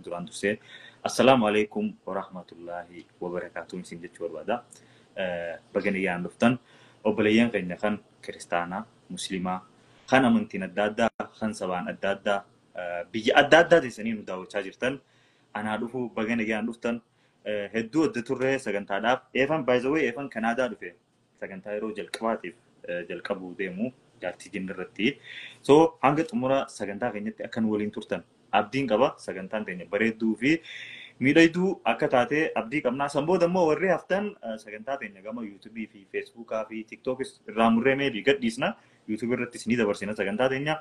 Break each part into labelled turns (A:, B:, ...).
A: duraan dursee assalamu alaikum wa rahmatullahi wa barakatuh isin jechuu barbaada. Baga nagaan dhuftan obboleeyyan keenya kan kiristaanaa, musliimaa, kan amantiin adda addaa, kan sabaan adda addaa, biyya adda addaa teessanii nu daawwachaa jirtan. Anaa dhufuu baga nagaan dhuftan hedduu adda turree sagantaadhaaf eefan baay'ee eefan Kanaadaa dhufe sagantaa yeroo jalqabaatiif jalqabuu deemu jaartii jinnirratti. So hanga xumura sagantaa keenyatti akka nu waliin turtan abdiin qaba. Sagantaan teenya bareedduu fi miidhagduu akka taate abdii qabnaa. Sanboota immoo warri haftan sagantaa teenya gama YouTube fi Facebook fi TikTok irraa murree meedii gadhiisna. YouTube irrattis ni dabarsina sagantaa teenya.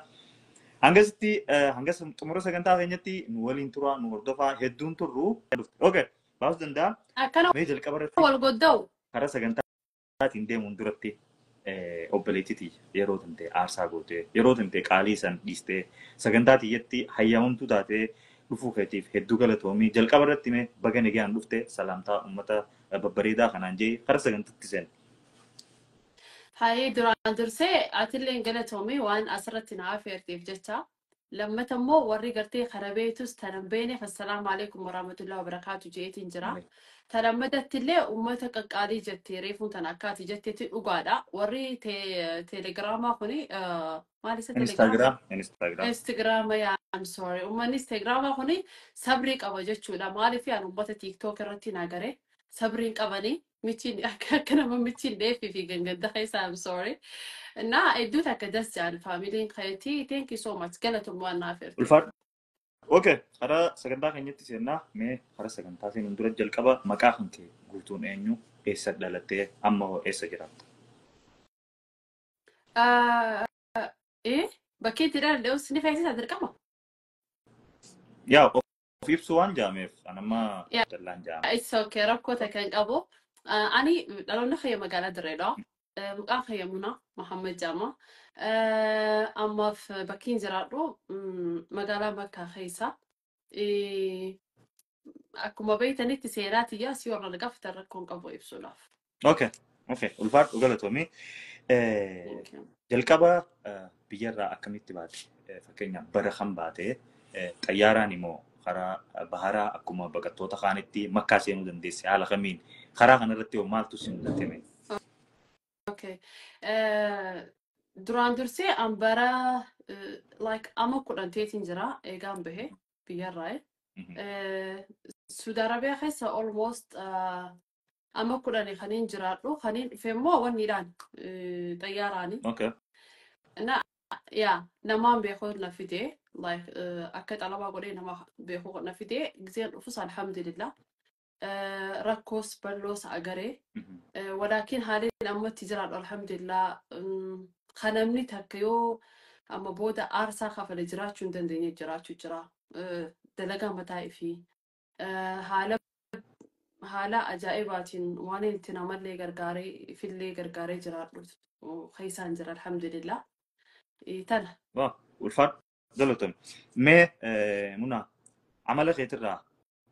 A: Hanga xumura sagantaa keenyatti nu waliin turaa, nu hordofaa hedduun turru. Okay, baas danda'a.
B: Akkana wal godda'u.
A: Karaa sagantaatiin deemuun duratti obboleettiitii yeroo tante aarsaa gootee, yeroo tante qaalii san dhiistee sagantaa tiyyatti hayyamamtuu taatee dhufuu keetiif hedduu galatoomii. Jalqaba irratti mee baga nagaan dhufte salaamtaa uummata babbareedaa kanaan jee karaa sagantaatti seen.
B: Hayi duraan dursee atilleen galatoomii waan asirratti na afeerteef jecha. Lammata immoo warri gartee karabeetus tanan beene assalaamu alaikum warahmatullahi wabarakaatu jeetiin jira. Talammadatti illee uummata qaqqaalii jettee reefuun tan akkaati jetteetti dhugaadha. Warri teelegiraamaa kuni maal isa Instagram yaa I'm sorry. Uummanni Instagramaa kuni sabrii qaba jechuudha. Maaliif yaa uummata TikTok irratti naagare sabriin qabanii michiin akka nama michiin dheefi fi gangadda keessa I'm sorry. Na iddoo akka dasjaan faamiliin keetii thank you so much galatoomwaan naaf ertu.
A: Ulfaadha. Okay, karaa sagantaa keenyatti seennaa mee karaa sagantaa seenuun dura jalqaba maqaa kan kee guutuun eenyu eessa dhalattee amma eessa jiraattu?
B: Bakkeetti dalda'us ni fayyisa dirqama.
A: Yaa of ibsu waan jaameef anamma dallaan jaame.
B: It's okay rakkoota kan qabu. Ani dhaloonni kiyya magaalaa Dirreedhaa. Maqaan kiyya Munaa Muhammad Jaama. Ammaaf bakkiin jiraadhu magaalaa Makkaa keessa. Akkuma beektanitti seeraati yaa si warra gaafatan rakkoon qabu ibsuudhaaf.
A: Okay, ulfaadhu galatoomii. Jalqaba biyyarraa akkamitti baate? Fakkeenyaaf bara kan baate xayyaaraan immoo karaa baharaa akkuma baqattoota kaanitti Makkaa seenuu dandeesse haala kamiin karaa kanarratti maaltu si mudatame?
B: Okay. Duraan dursee an bara like amma kudhan teetiin jira eegaan bahe biyyarraa. Saudi Arabia keessa almost amma kudhanii kaniin jiraadhu kaniin dhufe immoo wanniidhaan xayyaaraani.
A: Okay.
B: Na yaa namaan beekuu na fide like akka xalabaa godhee nama beekuu na fide giseen dhufus alhamdulillah. Rakkoos balloos agaree. ولكن حاليا أما تجرى الحمد لله خنمني تكيو أما بودا أرسا خاف الإجراء شون دندني إجراء شو جرا دلقا متاعي حالا أجائباتين واني انتنامر لي غرغاري في اللي غرغاري جرا وخيسان جرا الحمد لله تانا
A: والفرق دلتم ما منا عمل غير الرا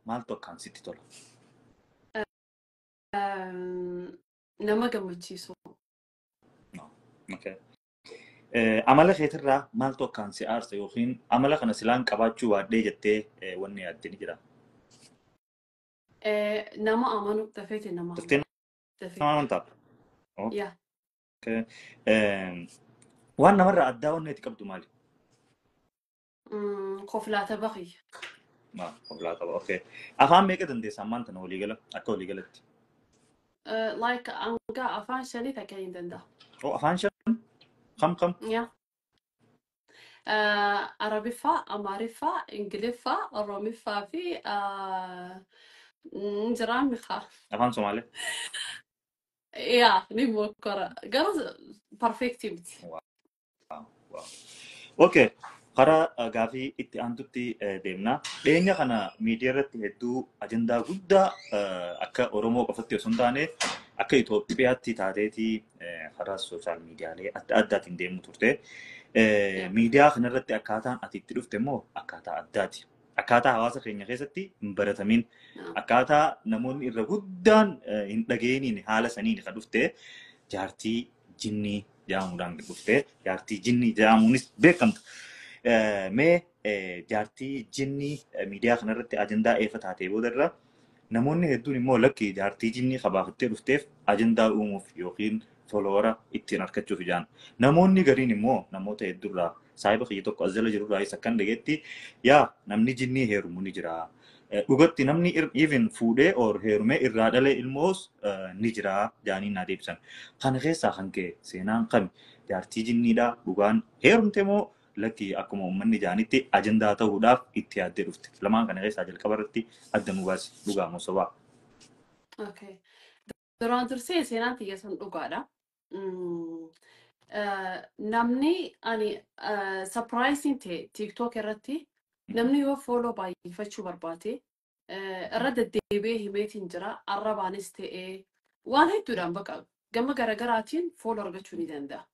A: مالتو كان ستي تولا
B: nama gammachiisu.
A: Okay. Amala keetirraa maaltu akkaan si aarsa yookiin amala kana silaan qabaachuu waaddee jettee wanni yaaddee ni jira?
B: Nama amanu dafeeti nama.
A: Daftee nama amantaa?
B: Yaa.
A: Waan namarraa addaa wanni itti qabdu maali?
B: Koflaata baqi.
A: Koflaata baqi. Okay. Afaan meeqa dandeessa ammaan tana waliigala akka waliigalatti?
B: Like anga afaan shanii takkayin danda'a.
A: Oh, afaan shan? Kam?
B: Yeah. Arabiffaa, Amaariffaa, Ingiliffaa, Oromiffaa fi Jiraamiffaa.
A: Afaan Somaalee?
B: Yeah, ni mokkora. Garuu perfecti miti.
A: Wow. Okay. Karaa gaafii itti aantutti deemna. Dhiyeenya kana miidiyaa irratti hedduu ajandaa guddaa akka Oromoo qofatti osoo hin taane akka Itoophiyaatti taateetii karaa sooshaal miidiyaalee adda addaatiin deemu turte. Miidiyaa kanarratti akkaataan ati itti dhufte immoo akkaataa addaati. Akkaataa hawaasa keenya keessatti hin baratamin. Akkaataa namoonni irra guddaan hin dhageeniin haala saniin kan dhufte jaartii jinnii jedhamuudhaan dhufte. Jaartii jinnii jedhamuunis beekamtu. Mee jaartii jinnii miidiyaa kanarratti ajandaa eefa taatee boodarra namoonni hedduun immoo lakki jaartii jinnii qabaafattee dhufteef ajandaa uumuuf yookiin folowara ittiin argachuuf ijaan. Namoonni gariin immoo namoota hedduurraa saayiba kiyya tokko as jala jirurraa isa kan dhageetti yaa namni jinnii heerumu ni jira. Dhugatti namni even fuudhee or heerumee irraa dhalee ilmoos ni jira jaaniin naa deebisan. Kana keessaa kan ka'e seenaan kami jaartii jinniidhaa dhugaan heerumte moo lakki akkuma uummanni jaanitti ajandaa ta'uudhaaf itti yaaddee dhufte. Lamaan kana keessaa jalqaba irratti adda nu baasi dhugaa moo sobaa?
B: Okay. Duraan dursee seenaan xiyya sun dhugaadha. Namni ani surprising ta'e TikTok irratti namni yoo follow baay'ifachuu barbaade irra deddeebi'ee himeetiin jira arrabaanis ta'ee waan hedduudhaan bakka gama garagaraatiin follow argachuu ni danda'a.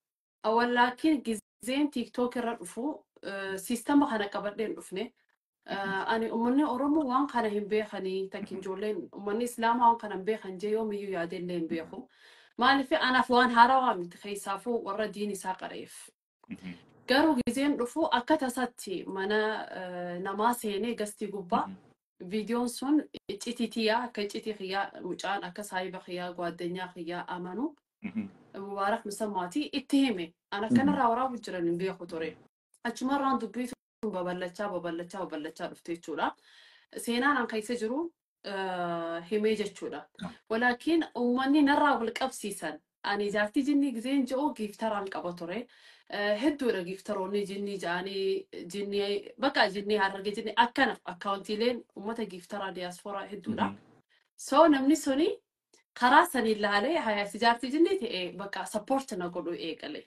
B: Awwaalaakiin gizeen TikTok irra dhufu siistama kana qabadheen dhufne ani uummanni Oromoo waan kana hin beekanii takkin ijoolleen uummanni Islaamaa waan kana hin beekan jee yoomiyyuu yaadellee hin beeku. Maaliif anaaf waan haarawaa miti keessaafuu warra diin isaa qareef. Garuu gizeen dhufu akka tasaatti mana namaa seenee gastii gubbaa viidiyoon sun icciitiitiyaa akka icciitii xiyyaa mucaan akka saayiba xiyyaa gwaaddanyaa xiyyaa amanu mubaarak musammaatii itti hime ana kanarraa waraabu jiran hin beeku ture. Achumarraan dubbiitu babal'achaa dhufte jechuudha. Seenaan an keessa jiru himee jechuudha. Walaakiin uummanni narraa wal qabsiisan ani jaartii jinnii gizeen je'oo giiftaraan qaba ture. Hedduudha giiftaroonni jinnii ja'anii jinnii bakka jinnii hararge jinnii akkana akkaawuntiileen uummata giiftaraa diyaaspooraa hedduudha. So namni suni karaa sanii ilaalee hayaasi jaartii jinnii ta'e bakka sappoorti na godhu eegale.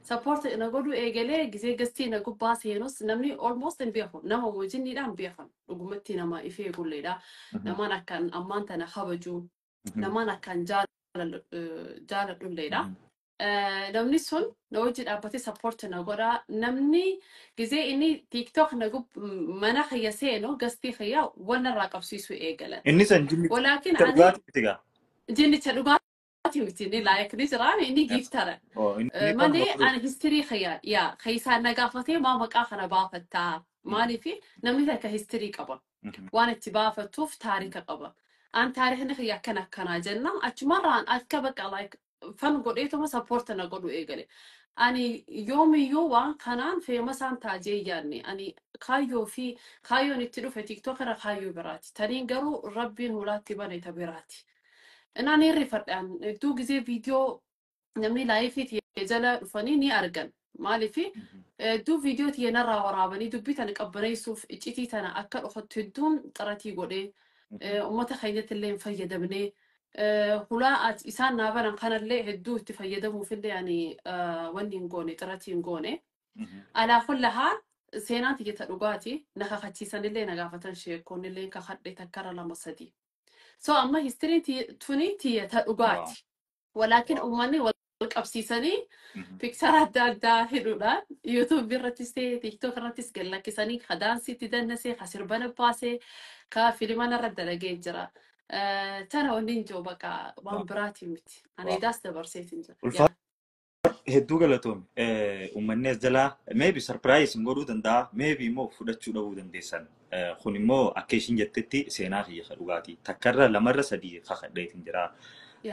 B: Sappoorti na godhu eegalee gizee gastii na gubbaa seenus namni almost hin beeku nama wajjinniidhaan beekan dhugumatti nama ifee gulleedha. Namaan akkaan ammaan tana kabajuu namaan akkaan jaaladhulleedha. Namni sun na wajji dhaabbatee sappoorti na godha. Namni gizee inni TikTok na mana xiyya seenu gastii xiyyaa walirraa qabsiisuu eegalan.
A: Inni san
B: jinnicha dhugaati miti ni laayikni jiraan inni giiftara. Malee ani histirii xiyyaa yaa keessaa na gaafatee maa maqaa kana baafattaa maaliif namni takka histirii qaba. Waan itti baafatuuf taarika qaba. An taarikni xiyyaa akkanaa jenna achumarraan akka bakka like fan godheetuma sappoorti na godhu eegale. Ani yoomiyyuu waan kanaan feemasaan taajee yaadne ani kaayyoon itti dhufe TikTok irra kaayyoo biraati. Taniin garuu rabbiin hulaatti bane ta biraati. Inaan hirrifadhaan hedduu gizee viidiyoo namni laayifiitii jala dhufanii ni argan. Maaliif hedduu viidiyoo tiyenarraa waraabanii dubbii tana qabbaneessuuf iccitii tana akka dhufatu hedduun xaratii godhee uummata keenyatti illee hin fayyadamnee hulaa isaan naabaran kanallee hedduu itti fayyadamuufillee ani wanni hin goone xaratii hin goone. Alaa kullahaa seenaan tiyyata dhugaati na kakachiisanillee na gaafatan sheekkoonnillee kakadhe takkara 2-3. So amma histiriin tuni tiyyata dhugaati. Walaakin uummanni wal qabsiisanii piksara adda addaa hidhuudhaan YouTube irrattis ta'e TikTok irrattis gallakkisanii ka daansiitti dannasee ka sirbana baasee ka filimana irra dalagee jira. Tana wanni hin jiru bakka waan biraati miti. Ani daas dabarseetiin jira.
A: Hedduu galatoom uummanni as jalaa maybe surprise godhuu danda'a maybe immoo fudhachuu dhabuu dandeessan. Kun immoo akka ishiin jettetti seenaa kiyya dhugaati. Takkarra 2-3 kakadheetiin jira.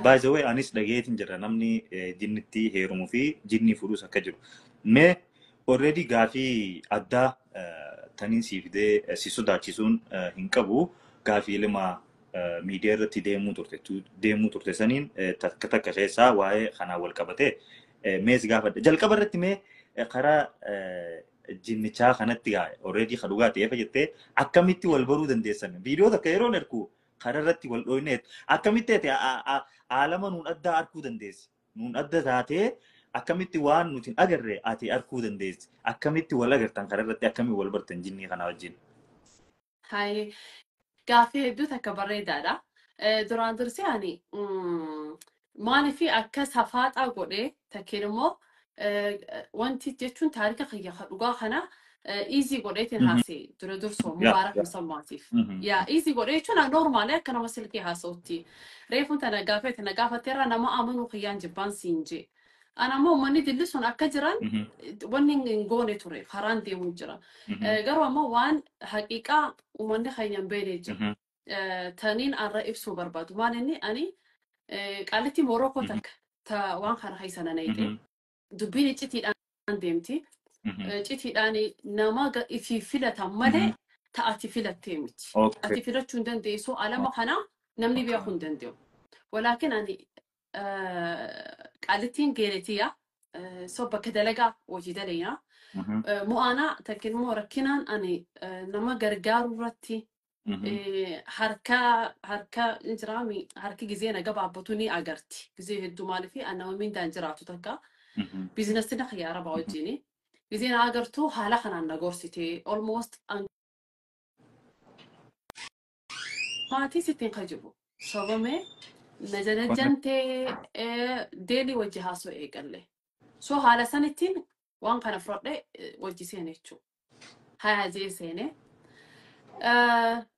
A: By the way anis dhageetiin jira namni jinnitti heerumuu fi jinnii fuudhus akka jiru. Mee already gaafii addaa taniin siif fidee si sodaachisuun hin qabu gaafii lama miidiyaa irratti deemuu turte saniin takka keessaa waa'ee kanaa wal qabatee mees gaafadha. Jalqaba irratti mee karaa jinnichaa kanatti already ka dhugaa ta'eef jettee akkamitti wal baruu dandeessan? Viidiyoo takka yeroon ergu karaa irratti wal dhooyneet akkamitti aalama nuun addaa arkuu dandeessi? Nuun adda taatee akkamitti waan nuti agarre ati arkuu dandeessi? Akkamitti wal agartan karaa irratti akkamitti wal bartan jinnii kana wajjin?
B: Hayi gaafii hedduu takka bareedaadha. Duraan dursee ani maaliif akka safaaxaa godhee takkeen immoo wanti jechuun taarika kiyya dhugaa kana easy godheetiin haasee dura dursoo mubaarak musammaatiif. Yaa easy godhee jechuun normaalee akka nama silkii haasa'utti. Reefuun tana gaafatteerra nama amanuu kiyyaan jibbaan siin jee. أنا مو ماني دلسون أكجران ونين غوني توري خران دي مجرا قروا ما وان حقيقة وماني خاين بينيجا تانين أن رأيب سو برباد ومانني أني قالتي موروكو تك تا وان خان خيسانا نيتي دبيني تيتي أن ديمتي تيتي أني نما إتي فيلتا مالي تأتي فيلت تيمتي أتي فيلت شوندن ديسو على ما خنا نمني بيخون دنديو ولكن أني قالتين قيرتيا صوبا كدلقا وجدليا مو أنا تكن مو ركنان أني نما قرقار رتي حركة إنجرامي حركة جزينة قبع بطوني أجرتي جزيه الدمال في أنا ومين دانجراتو تكا بيزنسنا خيارة بعوجيني جزينة أجرتو حالا خنا نغورسيتي almost ما تيسيتين خجبو صوبامي نجنا جنتي ديلي وجهها سو إيقالي سو حالا سنتين وان كان فرق وجه سينيتشو هاي هزي سيني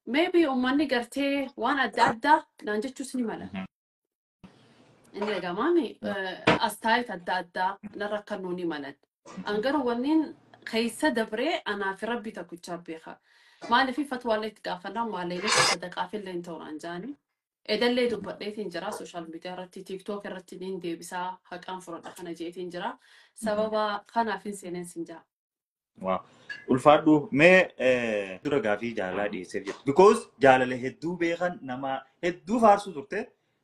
B: maybe أماني قرتي وان أدى نانجتشو سني مالا إني يا جمامي أستايت أدى نركنوني مالا أنقر ونين خيسة دبري أنا في ربي تكوتشاب بيخا ما في فتوى اللي تقافنا ما اللي تصدق في اللي انتو رانجاني إذا اللي دبرت إنجرا سوشيال ميديا رتي تيك توك رتي دي بسا حق أنفرد خنا جيت إنجرا سببا خنا في سنين سنجا
A: Wow. Ulfaadhu mee dura gaafii jaalalaa dhiyeesseef jirtu. Because jaalala hedduu beekan nama hedduu faarsuu turte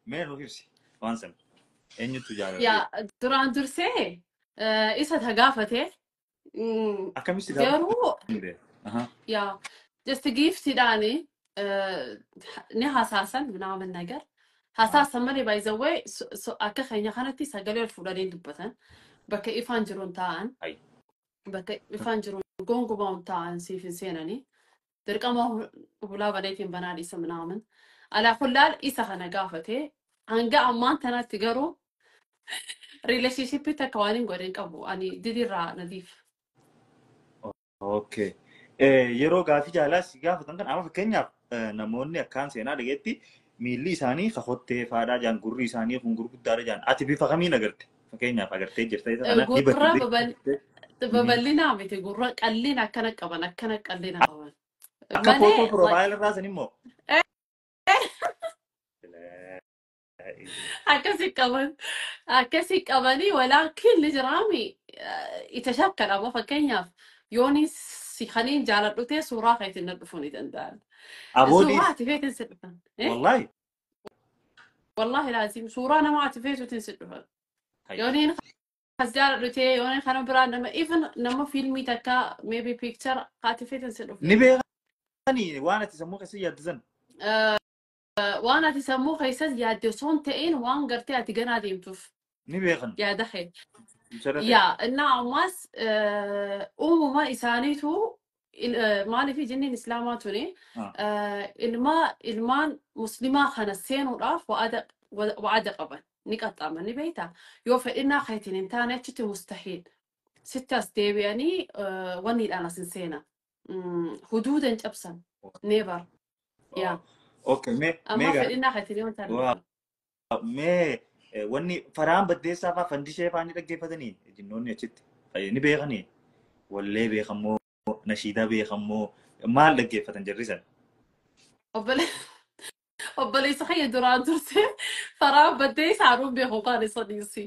A: mee nuuf ibsi waan sana. Eenyutu jaalala
B: يا duraan dursee isa tagaafate
A: akkamitti
B: garuu
A: gaafa?
B: yaa just giiftiidhaani ni hasaasan ምናምን ነገር hasaasan malee by the way akka keenya kanatti sagalee ol fuudhanii dubbatan bakka ifaan jiruun taa'an bakka ifaan jiruun gongumaan taa'an siif hin seenanii dirqama hulaa baneetiin banaa dhiisa ምናምን alaa kullaal isa kana gaafate hanga ammaan tanatti garuu relationship takka waan hin godhin qabu ani didirraa nadiif.
A: Okay. Yeroo gaafii jaalala si gaafatan kan amma fakkeenyaaf namoonni akkaan seenaa dhageetti miilli isaanii kakottee faadhaa jaan gurri isaanii kun gurguddaadha jaan ati bifa kamiin agarte fakkeenyaaf agartee jirta isa kana
B: gurra babal'inaa miti gurra qalliin akkana qaban akkana qalliina qaban.
A: Akka footoo piroofaayil irraa san immoo.
B: akkasi qabanii walaakin lijraami itashakkala amma fakkeenyaaf yooni si kaniin jaaladhutee suuraa keetiin na dhufuu ni danda'an. Suuraa ati feetin si dhufan. Wallahi laazim suuraa nama ati feetuutiin si dhufan. Yooniin kas jaaladhutee yooniin kana biraa nama even nama fiilmii takka maybe picture ati feetin si dhufan.
A: Ni beekanii waan ati sammuu keessatti yaaddisan.
B: waan ati sammuu keessatti yaadde osoo hin ta'in waan gartee ati ganaa deemtuuf.
A: Ni beekan.
B: Yaada kee. yaa innaa ammas uumama isaaniitu maaliif jenniin islaamaa tuni ilmaan muslimaa kana seenuudhaaf wa'ada qaban ni qaxxaaman ni beektaa yoo fedhinnaa keetiin hin taane achitti mustahiil sitti as deebi'anii wanniidhaan as hin seenan huduudan cabsan neebar yaa.
A: Okay,
B: amma fedhinnaa keetiin yoo hin taane.
A: Mee wanni faraan baddeessaa fa'aa fandishee fa'aa ni dhaggeeffatanii jinnoonni achitti ni beekanii wallee beekamoo nashiidaa beekamoo maal dhaggeeffatan jirri san.
B: obboleessa kiyya duraan turte faraan baddeessaa nuun beeku kan isa dhiisi.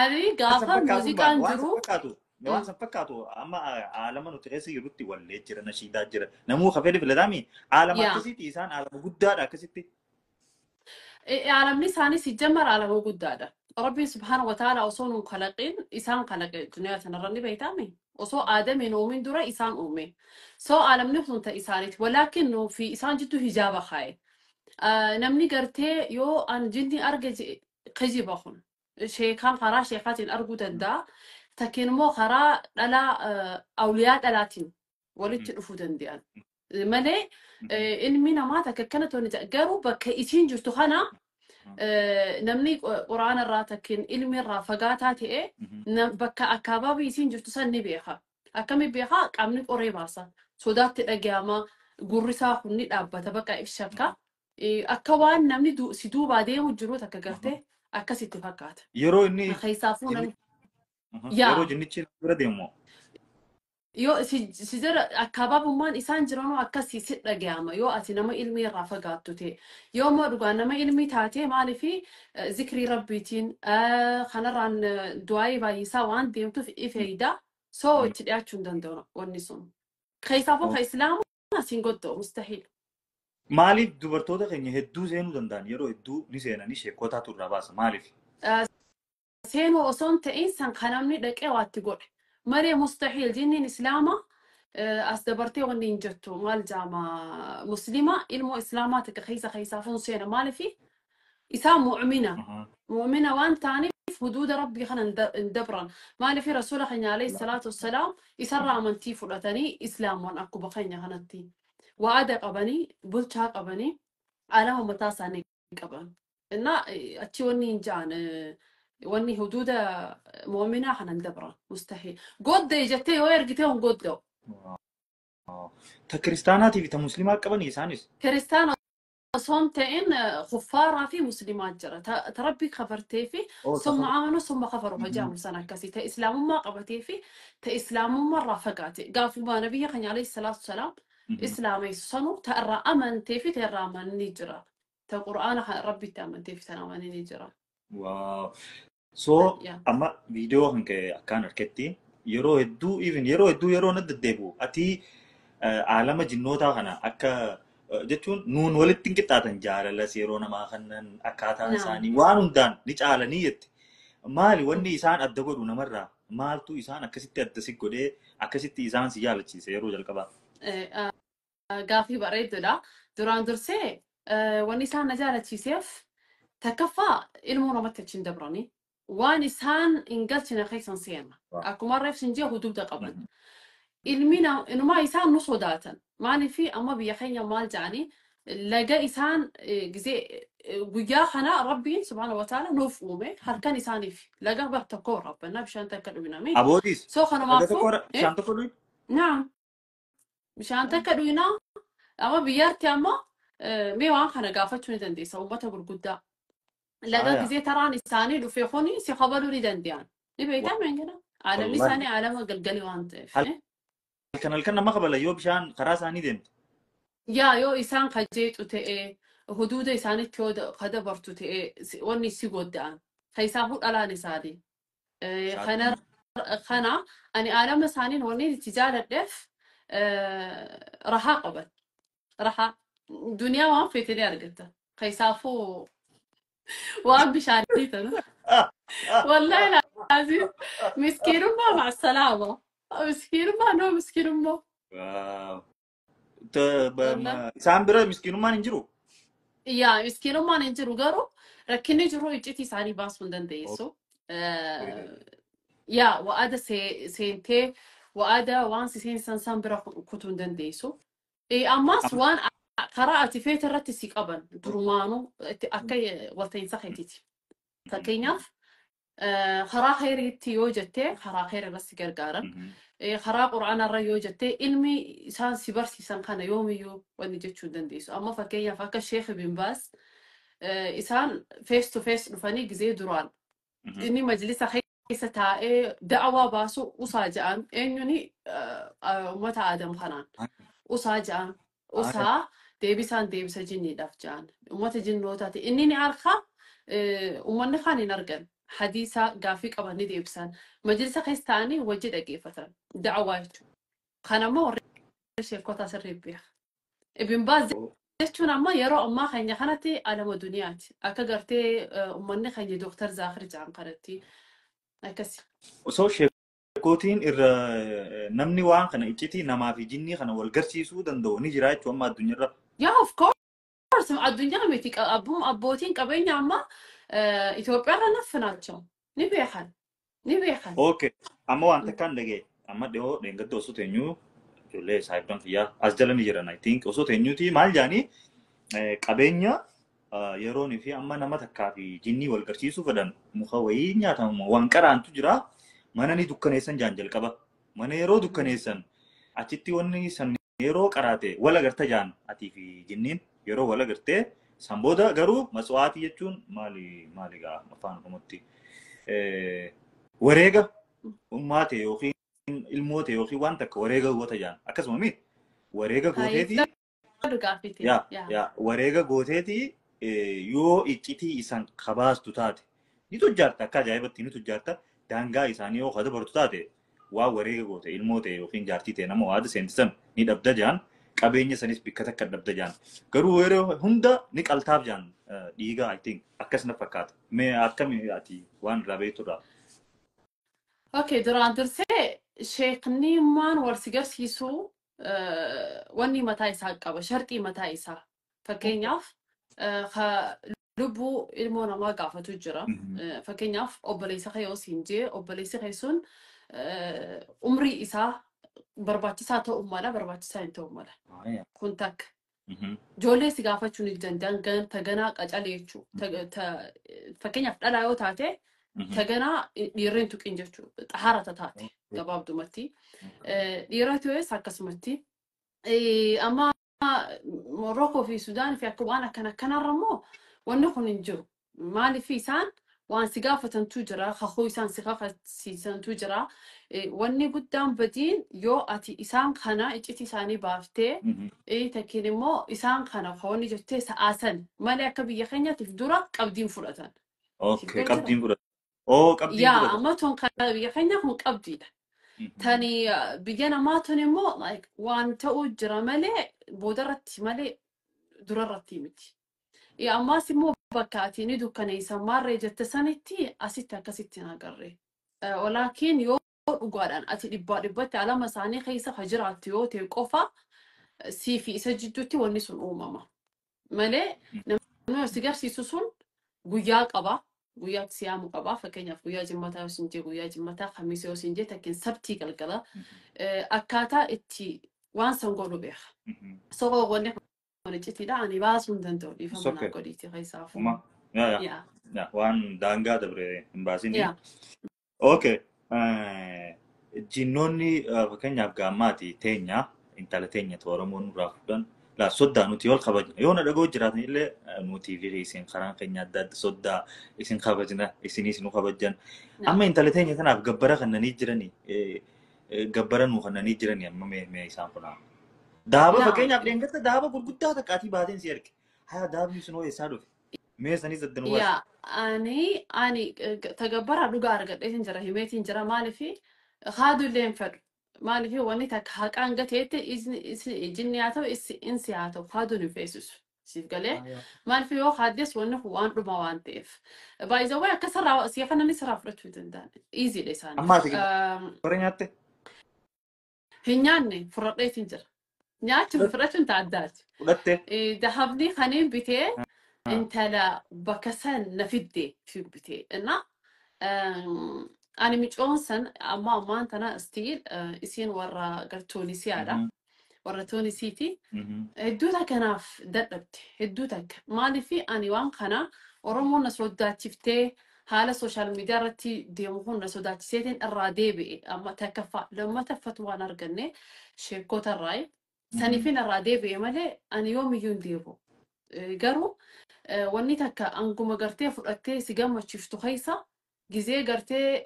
B: Ani gaafa muuziqaan jiru.
A: Waan san fakkaatu amma aalama nuti keessa jirutti wallee jira nashiidaa jira namuu kafee filataami aalama akkasitti isaan aalama guddaadha akkasitti.
B: عالمني ساني سيجمر على موجود دادا ربي سبحانه وتعالى أصون خلقين إنسان خلق الدنيا تنرني بيتامي وصو آدم ينومين درا إنسان أمي سو عالمني خلنت إنسانيت ولكنه في إنسان جدو هجابة خاي نمني قرتي يو أن جندي أرجع خجي بخون شيء كان خرا شيخات أرجو تدا تكين مو خرا على أولياء ألاتين ولد الأفودن ديان مالي إن مينا ما تككنت ونتأجروا بكيسين جرتو خنا نمني قرآن الراتكين علمي الرافقات إيه بك أكابا بيسين جرتو سني بيها أكمل بيها كامني قريباسا سودات الأجامة قرصا خني أبى تبقى إفشكا أكوان نمني سدو بعدين وجرو تكجرته akkasitti fakkaata.
A: yeroo inni
B: Keessaafuu
A: jinni
B: namni yaa
A: yeroo jinnichi bira deemu
B: yoo si jira akkabaabummaan isaan jiranuu akkasii si dhaga'ama yoo ati nama ilmii irraa fagaattu ta'e yoo immoo dhugaa nama ilmii taate maaliifi zikrii rabbiitiin kanarraan du'aayii baay'isaa waan deemtuuf ifeeyda soo itti dhiyaachuu hin danda'u wanni sun. Keessaafuu ka islaamu asiin godda'u mustahiil.
A: maaliif dubartoota keenya hedduu seenuu danda'an yeroo hedduu ni seenanii sheekotaa turraa baasa maaliif?
B: Seenuu osoo hin ta'in san kan namni dhaqee waatti godhe. Malee mustahiil jinniin islaama as dabartee wanni hin jettu maal jaama muslima ilmoo islaamaa takka keessaafuu seena maaliifi isaa mu'mina waan taaniif huduuda rabbii kana hin dabran maaliifi rasuula keenya alayhi salaatu wassalaam isarraa amantii fudhatanii islaamoon akkuma keenya kanatti wa'ada qabanii bulchaa qabanii alama mataa isaanii qaban. Innaa achi wanni hin jaan wanni huduuda mu'minaa kana hin dabran mustahiil. Godda jettee yoo ergitee hin godda'u.
A: Ta kiristaanaatiif ta muslimaa qaban isaanis.
B: Kiristaana osoo hin ta'in kuffaaraa fi muslimaa jira. Ta rabbii kafartee fi summa amanu summa kafaru hajaamu san akkasii. Ta islaamummaa qabatee fi ta islaamummaa irraa fagaate. Gaafuma nabiyya keenya alayhi salaatu wasalaam islaameessu sanuu ta irraa amantee fi ta irraa amananii jira. Ta qura'aana kan rabbitti amantee fi ta amananii jira.
A: Wow. So amma viidiyoo kan akkaan harketti yeroo hedduu yeroo na deddeebi'u ati aalama jinnootaa kana akka jechuun nuun walitti hin qixxaatan jaalalas yeroo namaa kannan akkaataan isaanii waan hundaan ni caalanii jette. Maali wanni isaan adda godhu namarraa maaltu isaan akkasitti adda si godhee akkasitti isaan si jaalachiise yeroo jalqabaa?
B: Gaafii bareedduudha. Duraan dursee wanni isaan na jaalachiiseef takkaffaa ilmoo namatti achi hin dabranii. Waan isaan hin galchine keessan seena. Akkuma reefsin jee huduuda qaban. Inumaa isaan nu sodaatan. Maaliifi amma biyya keenya maal jedhanii laga isaan guyyaa kana rabbiin subhaana wa ta'ala nuuf uume halkan isaaniif laga bar tokko rabbannaa bishaan takka dhuginame.
A: Aboodis.
B: So kanumaafuu
A: bishaan tokko dhugi?
B: naam bishaan takka dhuginaa amma biyyaatti amma mee waan kana gaafachuu ni dandeessa uummata gurguddaa. Laga gizee taraan isaanii dhufee kuni si qabaluu ni danda'an. Ni beektaa meengana? Aalamni isaanii aalama galgalii waan ta'eef.
A: Halkan nama qabala yoo bishaan karaa isaanii deemte.
B: Yaa yoo isaan kajeexu ta'ee huduuda isaaniitti yoo kadabartu ta'ee wanni si godda'an. Keessaafuu dhalaan isaanii. Kana ani aalama isaaniin wanni itti jaaladheef rahaa qaban. Rahaa duniyaa waan feetanii argata. Keessaafuu وأبي شعريتنا والله لازم مسكين أمه مع السلامة مسكين أمه نو مسكين أمه
A: isaan bira miskiinummaan hin jiru?
B: Yaa miskiinummaan hin jiru garuu rakkinni jiru iccitii isaanii baasuu hin dandeessu. Yaa wa'ada seentee wa'ada waan seensan san bira kutuu hin dandeessu. Ammas waan karaa ati feete irratti si qaban durumaanuu akka walta'iinsa keetiiti. Fakkeenyaaf karaa khayriitti yoo jettee karaa khayri irratti gargaaran. Karaa quraanarra yoo jettee ilmi isaan si barsiisan kana yoomiyyuu wanni jechuu hin dandeessu. Amma fakkeenyaaf akka Sheekh Bin Baas isaan face to face dhufanii gizee duraan inni majlisa keessa taa'ee da'awaa baasu usaa ja'an eenyuni uummata Aadam kanaan usaa ja'an usaa deebisa jinniidhaaf ja'an uummata jinnootaati inni ni harka uummanni kaan hin argan hadiisa gaafii qaban ni deebisan majlisa keessa taa'anii wajji dhaggeeffatan da'awaa jechuudha. Kanammoo warri sheekota sirrii beeka. Ibn Baaz jechuun amma yeroo ammaa keenya kanatti alama duniyaati. Akka gartee uummanni keenya Dooktar Zaakir ja'an kanatti akkasi.
A: Osoo sheekotiin irra namni waan kana iccitii namaa fi jinnii kana wal garsiisuu danda'u ni jira jechuun amma addunyaarra.
B: Yaa of course addunyaa miti abbootiin qabeenya amma Itoophiyaarra naffinaachoo ni beekan.
A: Okay. Amma waan takkaan dhagee amma dhiyoo dheengadda osoo teenyuu ijoollee saayibban kiyyaa as jala ni jiran I think osoo teenyuuti maal jaanii qabeenya yeroonii fi amma nama takkaa fi jinnii wal garsiisuu fedhan muka wayii nyaatamu waan qaraantu jira mana ni dukkaneessan jaan jalqaba mana yeroo dukkaneessan achitti wanni san yeroo qaraate wal agarta jaan atii fi jinniin yeroo wal agartee Sambooda garuu maswaatii jechuun maali gaa afaan Oromootti wareega ummaate yookiin ilmoote yookiin waan takka wareega goota jaan akkasuma mi wareega gooteeti wareega gooteeti yoo iccitii isan kabaastu taate ni tujjaarta akka ajaa'ibatti ni tujjaarta daangaa isaanii yoo kadabartu taate waa wareega goote ilmoote yookiin jaartii ta'e nama waada seentisan ni dhabda jaan qabeenya sanis bikka takka dhabda jaan garuu yeroo hunda ni qaltaaf jaan dhiiga I think akkasuma fakkaata mee akkami ati waan irraa beekturraa.
B: Okay, duraan dursee sheeknimmaan warsi garsiisuu wanni mataa isaa qaba, sharxii mataa isaa. Fakkeenyaaf lubbuu ilmoo namaa gaafatu jira. Fakkeenyaaf obboleessa kee yoo siin jee obboleessi kee sun umrii isaa barbaachisaa ta'uu mala, barbaachisaa hin ta'uu mala. Kun takka. Ijoollee si gaafachuu ni danda'an taganaa qacalee jechuudha. Fakkeenyaaf dhalaa yoo taate taganaa dhiirri hin tuqin jechuudha. Xaharata taate gabaabdumatti. Dhiira ta'es akkasumatti. Amma Morookoo fi Sudaan fi akka waan akkanarra immoo wanni kun hin jiru. Maaliif isaan waan si gaafatantu jira, kakuu isaan si gaafasiisantu jira. Wanni guddaan badiin yoo ati isaan kana iccitii isaanii baaftee takkiin immoo isaan kana wanni jettee sa'aasan malee akka biyya keenyaatiif dura qabdiin fudhatan.
A: Okay, qabdiin fudhatan. Oh, qabdiin
B: Yaa
A: fudhatan.
B: amma tun kan biyya keenya kun qabdiidha. Tani biyya namaa tun immoo waan ta'uu jira malee boodarratti malee durarratti miti. Ammaas immoo bakka ati ni dukkaneessan maarree jette sanitti asitti akkasitti hin agarre. Walaakiin yoo dhugaadhaan ati dhibbatti alama isaanii keessa ka jiraattu yoo ta'e qofa sii fi isa jidduutti wanni sun uumama. Malee namni si garsiisu sun guyyaa qaba. Guyyaa siyaamu qaba. Fakkeenyaaf guyyaa jimmataa yoo siin jee guyyaa jimmataa kamiisa yoo siin jee takkiin sabtii galgala akkaataa itti waan san godhu beeka. Soo wanni Citiidha ani baasuu hin danda'u dhiifama naa godhiiti keessaaf.
A: Waan daangaa dabre hin baasin. Okay. Jinnoonni fakkeenyaaf gaammaati teenya intala teenya Oromoon nurraa fuudhan soddaa nuti wal kabajna. Yoo na dhagoo jiraatan illee nuti fi isin karaan keenya adda adda soddaa isin kabajna isinis nu kabajan. Amma intala teenya kanaaf gabbara kannanii jiranii gabbara nu kannanii jiranii amma mee isaan kunaa. Daaba fakkeenyaaf dheengatta daaba gurguddaa takkaatii baateen si erge. Haa daabni sun hoo eessaa dhufe? Mee sanis adda nu
B: baasa. Ani tagabbara dhugaa argadheetiin jira himeetiin jira maaliifi haaduu illee hin fedhu. Maaliifi wanni takka haqaan gateetti jinni haa ta'u insi haa ta'u haaduun hin feesisu. Siif galee maaliifi yoo haaddes wanni kun waan dhuma waan ta'eef. Baay'izawwee akkasarraa siya kanani sirraa fudhachuu danda'an. Iiziidha isaanii.
A: Ammaa ati bara nyaatte?
B: Hin nyaanne fudhadheetiin jira. Nyaachuun fudhachuun taaddaati.
A: Fudhatte?
B: Dahabni kaniin bitee intala bakka san na fiddee fi bitee. Innaa ani micoon san ammaan tana stiil isiin warra Tuunisiyaadha. Warra Tuunisiiti. Hedduu takkanaaf dadhabde. Hedduu takka. Maaliifi ani waan kana Oromoon na sodaachiftee haala sooshaal miidiyaa irratti deemu kun na sodaachiseetiin irraa deebi'e. Amma takkaffaa lammataffatu waan arganne sheekota irraa. Saniifin irraa deebi'e malee ani yoomiyyuu hin deebi'u. Garuu wanni takka anguma gartee fudhattee si gammachiiftu keessa gizee gartee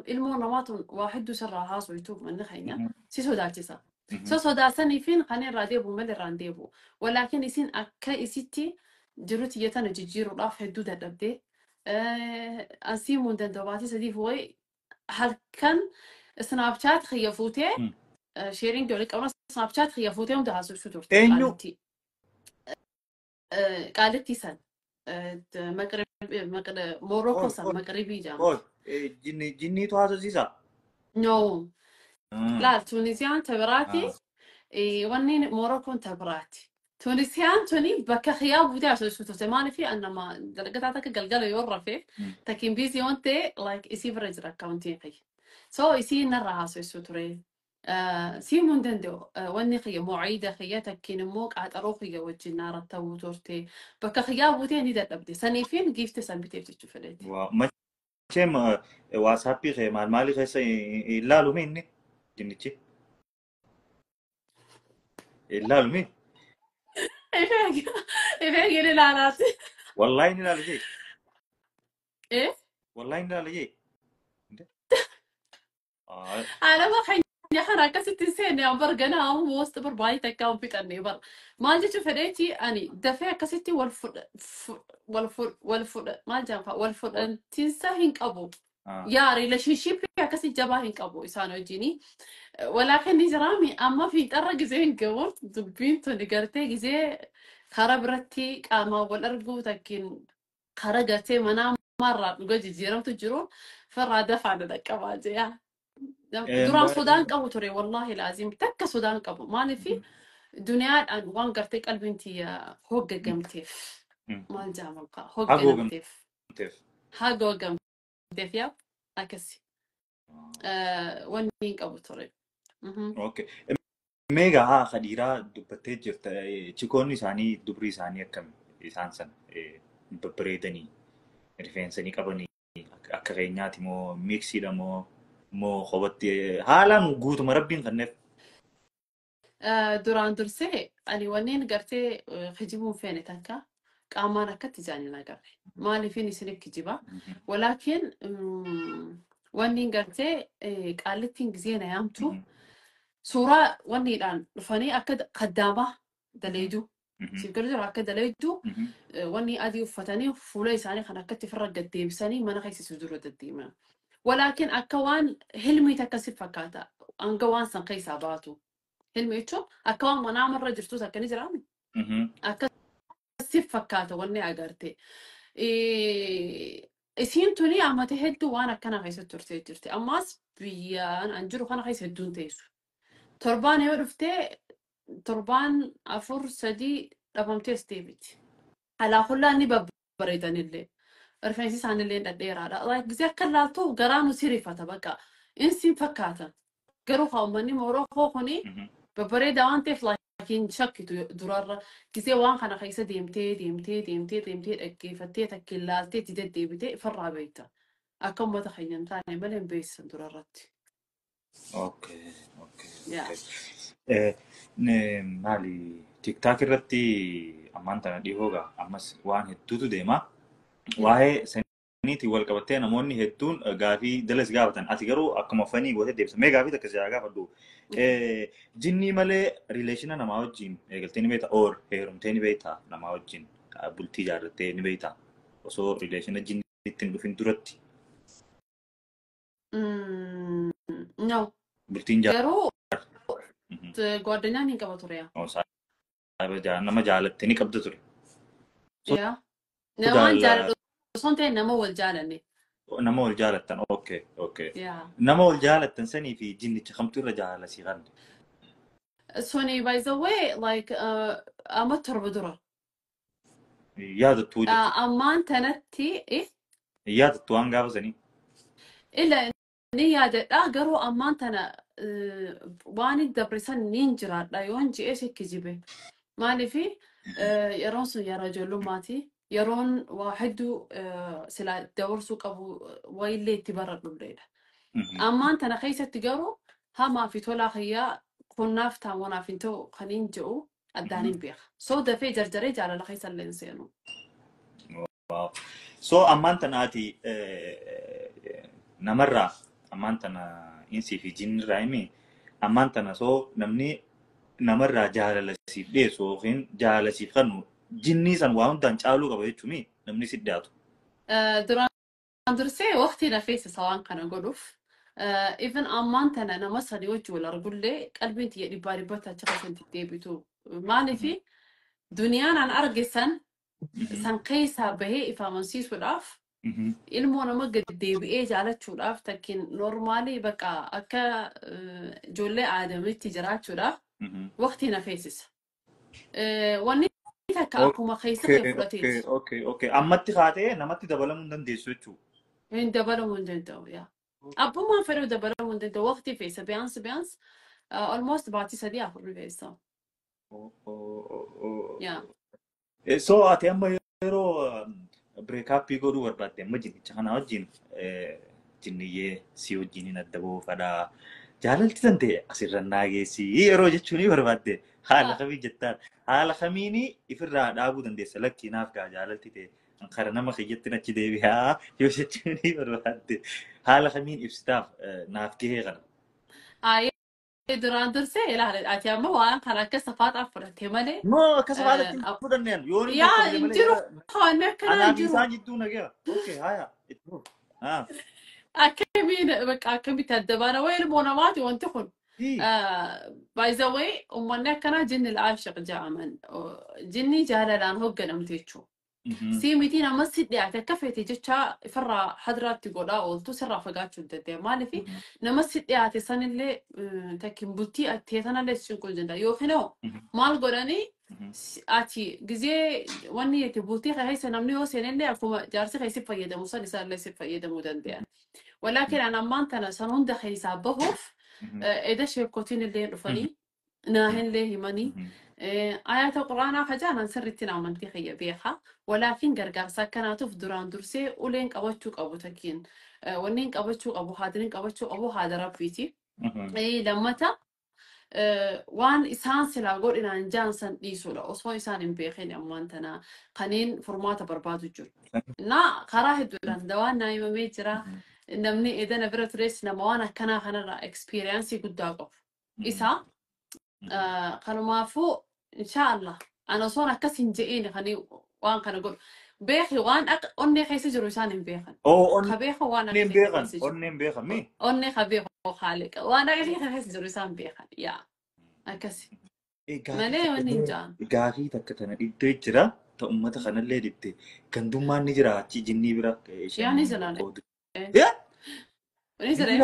B: ilmoo namaatu waa hedduu sirraa haasoftu manni keenya si sodaachisa. So sodaasaniifin kan irraa deebi'u malee irraa hin deebi'u. Walaakin isin akka isitti jirutti iyyatana jijjiiruudhaaf hedduu dadhabdee asii muun danda'u baatii sadiif wayi halkan snaapchaat xiyya fuutee sharing dole qabna snaapchaat xiyya fuutee hunda haasoftu turte.
A: Eenyu?
B: Qaalitti san Morookoo san Maqribii jedhama.
A: Jinniitu haasofsiisa?
B: No. Laal Tuunisiyaan tabiraati wanni Morookoon tabiraati. Tuunisiyaan tuni bakka xiyyaa buutee haasoftu turte maaliifi annama dalagataa takka galgala yoo rafee takkiin biizii waan ta'e isii bira jira akkaawuntiin xiyya. So isii narra haasoftu ture. سيمون دندو واني خيا معيدة خيا تكين مو قاطرو خيا وجنا رتبو تورتي بكا خيا بوتي ني دبدي سنيفين جيفت سن بيتي تشوفلتي
A: ما شيم واتسابي خي مالي خي سي لا لو مني جنيتي لا لو مين
B: إيه قولي لا ناسي
A: والله إني لا لجي
B: إيه
A: والله إني لا لجي
B: أنا ما خي حنا كست إنسان يا برجنا هم وسط بربايتك كم في تاني بر ما جيت فريتي أني دفع كستي والفل ما جنفع والفل أن تنسى هنك أبو يا ريلاشنشيب يا كست جبا هنك أبو إسانو جيني ولكن نجرامي أما في ترى جزين قبرت دبين تنقرتي جزي خرب رتي أما والأرجو تكين خرجتي منا مرة نقول جيران تجرون فرا دفع لك كمان duraan sodaan qabu ture wallahi laazim takka sodaan qabu maaliif duniyaan waan gartee qalbiin tiyya hoggagamteef maal jaamalqa hogganamteef hoggagamteef yaa akkasi wanni hin qabu ture.
A: Okay. Meegaa haa khadiiraa dubbattee jirta. Chikoonni isaanii dubri isaanii akkam isaan san babbareedanii rifeensanii qabanii akka keenyaati moo miiksiidha moo qobatti haalaan guutuma rabbiin kanneef.
B: Duraan dursee ani wanneen gartee hijibuun feene takka qaamaan akkatti jaanina agarre maaliifin isin kijiba walaakin wanneen gartee qaalittiin gizeena yaamtu suuraa wanniidhaan dhufanii akka kaddaamaa daleedu siif galu jira akka daleedu wanni adii uffatanii fuula isaanii kan akkatti firra gaddeebisanii mana keessi dura deddeeman walaakin akka waan hilmii takka si fakkaata anga waan san keessaa baatu hilmi jechuun akka waan manaamarra jirtus akkani jiraami akka si fakkaata wanni agarte isiin tuni ammate hedduu waan akkana keessatti turtee jirti ammaas biyyaan an jiru kana keessa hedduun teessu torbaan yoo dhuftee torbaan 4-3 dhabamtee deebiti alaa hullaan ni babbareedanillee rifeensi isaanillee dhadheeraadha gisee akka laaltu garaa nu sirifata bakka insin fakkaatan garuu haammanni morokoo kuni babbareedaa waan ta'eef laakiin shakkitu durarra gisee waan kana keessa deemtee dhaggeeffattee takkiin laaltee itti deddeebitee ifarraa beekta akka uummata keenya hin taane malee hin beeksisan durarratti.
A: Okay. Maali TikTok irratti ammaan tana dhihoogaa ammas waan hedduutu deema. Waa'ee saniitiin wal qabattee namoonni hedduun gaafii dalas gaafatan. Ati garuu akkuma fanii gootee deebisa. Mee gaafii takka siyaa gaafadhu. Jinnii malee rileeshina namaa wajjin eegaltee ni beekta or heerumtee ni beekta namaa wajjin bultii ijaarrattee ni beekta osoo rileeshina jinniitti hin dhufin duratti.
B: No.
A: Bultiin
B: garuu ጓደኛን ይንቀባ ቱሪያ
A: nama jaalatte ni qabda ture.
B: ያ namaan jaaladhu osoo ta'e nama wal jaalanne.
A: Nama wal jaalattan okay.
B: yaa
A: Nama wal jaalattan sanii fi jinnicha kamtu irra jaalasii qabdi.
B: Sony by the way like amma torba dura
A: Yaadattuu jechuudha.
B: ammaan tanatti
A: Yaadattuu waan gaafa sanii.
B: illa ni yaadadha garuu ammaan tana waan dabrisan niin jiraadha yoon ji'ee sikki jibe maaliifi yeroon sun yeroo ijoollummaati yeroon waa hedduu sila dabarsuu qabu wayillee itti baradhulleedha ammaan tana keessatti garuu hamaa fi tolaa kiyyaa kunnaaf taawwanaaf hin ta'u kan hin jiru addaan hin beeka soo dafee jarjaree jaalala keessa illee hin seenu.
A: So ammaan tanaati namarraa ammaan tana insii fi jinnirraa himi ammaan tana soo namni namarraa jaalalasiif dhiyeessu yookiin jaalalasiif kennu jinnii san waa hundaan caaluu qaba jechuun namni siddaatu.
B: Duraan dursee waqtii nafeessisa waan kana godhuuf even ammaan tana nama sadii wajji wal argullee qalbiin tiyya dhibbaa achi keessatti deebitu maaliifi duniyaan an argisan san keessaa bahee ifa amansiisuudhaaf ilmoo nama gad deebi'ee jaalachuudhaaf takkiin noormaalii bakka akka ijoollee aadamitti jiraachuudhaaf waqtii nafeessisa. Wanni takka akkuma keessa ta'e fudhateeti.
A: Okay. Ammatti kaatee namatti dabalamuu hin dandeessu jechuudha.
B: Hin dabalamuu hin danda'u yaa. Abbummaan fedhu dabalamuu hin danda'u waqtii feessa biyyaans almost baatii 3-4 feessa. Yaa.
A: So ati amma yeroo breakaappii godhuu barbaadde amma jinnicha kana wajjin jinniyyee si wajjin hin adda boofadhaa jaalalti tan ta'e asirra naageessi yeroo jechuun barbaadde haala kamii jettaan haala kamiini ifirraa dhaabuu dandeessa lakkii naaf gaa jaalalti ta'e kara nama kiyyatti achi deebi'aa yoo jechuun barbaadde haala kamiin ibsitaaf naaf gahee kana.
B: duraan dursee ilaala ati amma waan kana akka safaaxaaf fudhattee malee
A: No akkas haala ittiin fudhanneen yoo ni
B: yaa
A: tokko
B: hin jiru waan akkanaa hin
A: anaaf
B: jiru
A: isaan jidduu nagaa okay haya itti
B: akkamiin bakka akkamitti adda baana wayil moonamaati wanti kun by the way ummanni akkanaa jinni la'aashiq ja'aman jinni jaalalaan hoogganamtu jechuudha. سيمتين أما سيدي أتذكر في تيجي فرا حضرات تقول أول سرا فقات شو تدي ما في نما سيدي أتسان اللي تكين بوتي أتيتنا اللي شنقول جندا يوخنو مال قراني أتي جزء واني تبوتي خي سنمني هو سنين اللي أكو جارسي خي سيف فيدا موسى لسان اللي سيف فيدا مودن ديان ولكن أنا ما أنتنا سنون دخي سابهوف إذا شيء كوتين اللي رفني ناهن اللي هماني آيات القرآن خجانا سرتنا ومن تخيّ بيها ولكن جرجع سكناته في دوران درسي ولينك أبوتشوك أبو تكين ونينك أبوتشوك أبو هادرينك أبوتشوك أبو هادر ربيتي لما تا وان إنسان سلاقول إن إنجان سن يسولا أصلا إنسان بيخين أمانتنا قنين فرمات بربادو جور نا قراه دوران دوان نايم ميجرا نمني إذا نبرت ريس نموانا كنا خنا experience قد أقف إسا قالوا ما فوق إن شاء الله أنا صورة كسين جئين خني وان كان أقول بيخي وان أني خيس جروسان بيخن خبيخ وانا
A: أني بيخن مي
B: أني خبيخ خالك وانا خيس جروسان بيخن يا أكسي مالي واني جان
A: غاغي تكتنا إدريجرا تأمة خنا اللي دبته كندوما نجرا تجني برا
B: يعني زلانة
A: يا
B: ونزل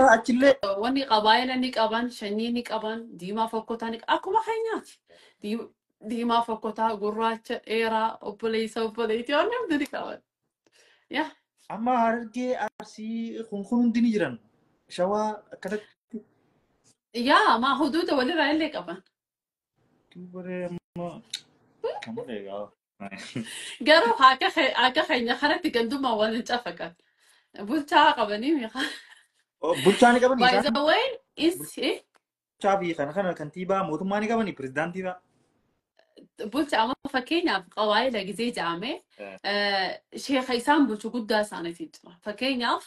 B: واني قبائل نيك أبان شني نيك أبان ديما فوقتا نيك أكو ما خينات ديما فوقتا قرات إيرا وبوليس يعني بدي كمان يا
A: أما هرجع أرسي خون ديني جران شوا كذا
B: يا ما حدود ولا رأيك أبان
A: كبر ما كم ليا
B: قالوا هاكا خينا خرجت كندوما ولا تفكر بولتا قبني ميخا
A: بولتاني كمان
B: by the way is
A: شافي خنا كنتيبا موتماني كمان بريزيدنتي با
B: بولتا أما فكينا قوائل جزء جامع شيخ إسام بولتو قد سنة تجرا فكينا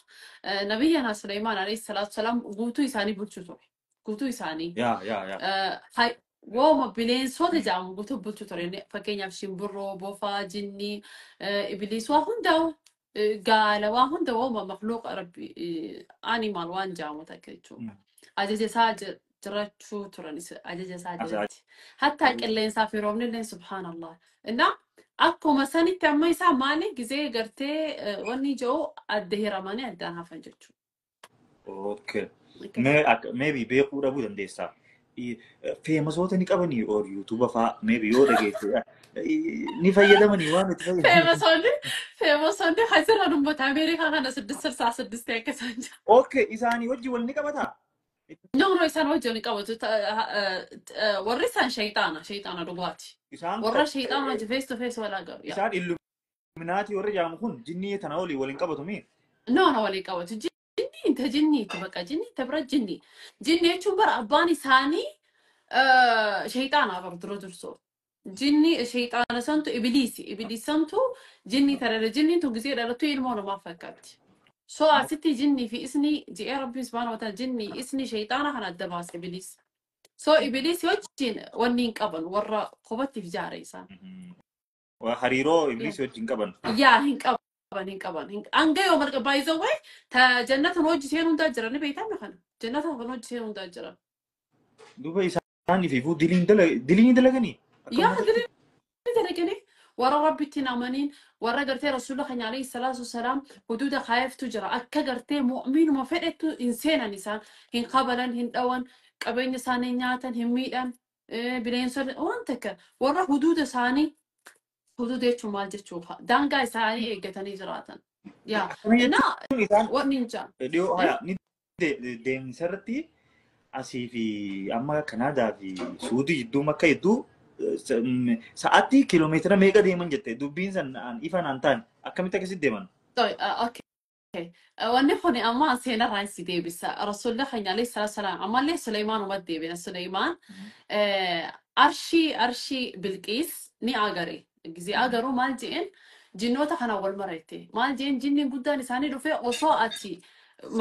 B: نبينا سليمان عليه الصلاة والسلام قوتو إساني بولتو توري قوتو إساني
A: يا
B: هاي وما بلين صوت جام قوتو بولتو توري فكينا شيمبرو بوفا جني إبليس وهندو قال وهند وما مخلوق ربي أنيمال وان جامو تكريتشو أجل ساجر جرتشو ترانيس أجل ساجر حتى اللي نسافروا من اللي سبحان الله إنه أكو مساني تعمي ساماني جزء قرتي وني جو الدهيرة ماني أدانها فنجتشو
A: أوكي maybe بيقول أبو دنديسا famous وقت إنك أبني or YouTube فا maybe يورا جيت نفايدة مني وان تفايد
B: famous عندي حسنا نمبت أمريكا أنا 6 كسانجا
A: أوكي إساني وجه ولني كبتا
B: نو إسان وجه نكابتو ورثان شيطانا دوباتي ورا شيطان وجه face to face ولا قر
A: إسان إلوميناتي ورا جامكون جنية تناولي ولين كبتو مين
B: نو ولين كبتو جني انت جني تبقى جني تبرد جني يشوفر أباني ثاني شيطانا بردرو درسو جني شيطان سنتو إبليس سنتو جني ترى جني انتو قزير على طويل المونو ما فكرت سو ستي جني في اسني جي ربي سبحانه وتعالى جني اسني شيطانا خنا الدباس إبليس سو إبليس يوجين ونين قبل ورا قبتي في جاريسان
A: وحريرو إبليس يوجين قبل
B: يا هنك قبل أنجا يوم مرق بايزو وين تا جنة نوجي سيرون داجرة نبيتها مخنا جنة نوجي سيرون داجرة
A: دوبا إساني في فو دلين دلغني
B: يا دلين دلغني ورا ربي تنامنين ورا قرتي رسول الله عليه الصلاة والسلام حدود خايف تجرى أكا قرتي مؤمن وما فدت إنسانا نسان هن قبلا هن دوان قبين سانينياتا هن ميدان بلين سر وانتك ورا حدود ساني حدود يتشو مال جتشوها دانقا ساني إيقتني جراتا يا نا وننجا
A: ديو هيا دين سرتي أسي في أما كندا في سعودي جدو مكة يدو ساعتي كيلومتر ميجا ديمن جتة دوبين سن إفان أنتان أكمل تكسي ديمن
B: طيب أوكي wanni kun amma seena raayisi deebisa rasuulli keenya alayhi salaatu salaam ammallee Suleymaan umad deebina Suleymaan arshii bilqiis ni agare gizi agaru maal jeen jinnoota kana wal marate maal jeen jinniin guddaan isaanii dhufe osoo ati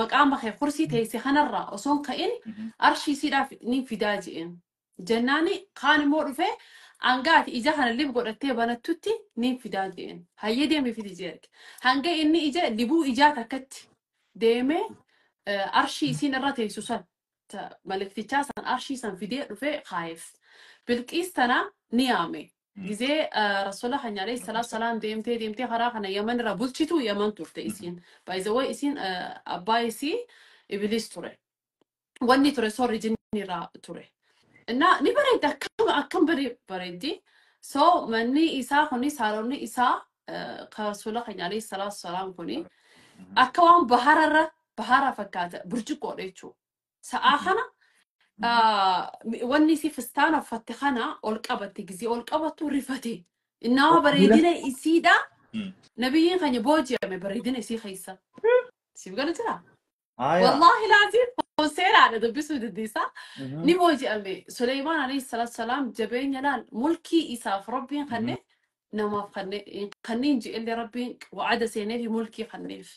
B: maqaan bakee kursii teesse kanarra osoon ka'in arshii siidhaaf ni fidaa jeen jennaani kaan immoo dhufe angaati ija kana lib godhattee banattutti ni fidaa jeen hayyee deemee fidi jeerke hanga inni ija libuu ijaa takkatti deemee arshii isiin irra teessu san malaktichaa san arshii san fidee dhufe kaayef bilqiis tana ni yaame gizee rasuula keenya alayhi salaatu salaam deemtee karaa kana yaman irra bulchitu yaman turte isiin baay'ee isiin abbaa isii ibliis ture wanni ture sorri jinni irraa ture na ni bareeda akkam bareeddi so manni isaa kuni saalonni isaa rasuula keenya alayhi salaatu salaam kuni akka waan bahara fakkaata burjuqoodha jechuudha sa'aa kana wanni si fistaana uffatte kana ol qabatti gizii ol qabattu rifate innaa bareedina isiidha nabiyyiin keenya booji'ame bareedina isii keessa siif gala jira wallahi laazim seeraadha dubbisuu dandeessaa ni booji'ame Suleymaan alayhi salaatu salaam jabeenya laal mulkii isaaf rabbiin kanneen namaaf kanneen ji'illee rabbiin wa'ada seenee fi mulkii kanneef